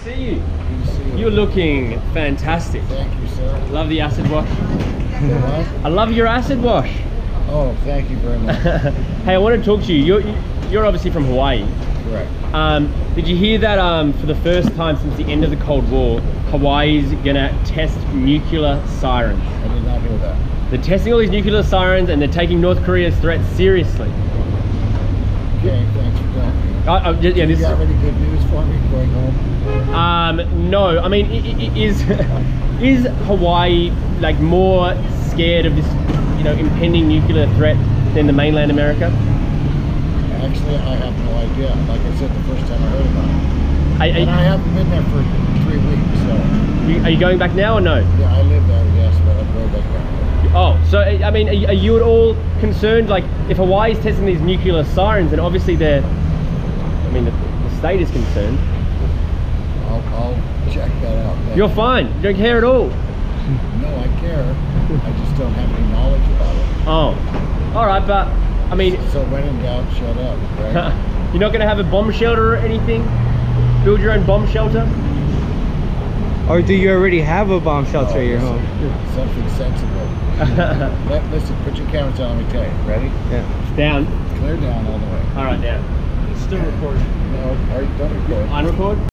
see you. Good to see you. You're looking fantastic. Thank you, sir. Love the acid wash. What? I love your acid wash. Oh, thank you very much. Hey, I want to talk to you. You're obviously from Hawaii. Correct. Did you hear that for the first time since the end of the Cold War, Hawaii's gonna test nuclear sirens? I did not hear that. They're testing all these nuclear sirens and they're taking North Korea's threat seriously. Okay, thanks for that. Yeah, Do you have any good news for me going home? No, I mean, is Hawaii like more scared of this, impending nuclear threat than the mainland America? Actually, I have no idea. Like I said, the first time I heard about it. And I haven't been there for 3 weeks, so. Are you going back now or no? Yeah, I live there, yes, but I'm going back there. Oh, so I mean, are you at all concerned? Like, if Hawaii's testing these nuclear sirens, then obviously the state is concerned. I'll check that out. You're fine. You don't care at all. No, I care. I just don't have any knowledge about it. Oh, all right, but I mean. So when in doubt, shut up, right? You're not gonna have a bomb shelter or anything? Build your own bomb shelter? Or do you already have a bomb shelter at your home? Something sensible. Listen, put your cameras on, let me tell you. Ready? Yeah. Down. Clear down all the way. All right, down. It's still recording. No, don't record. Unrecord?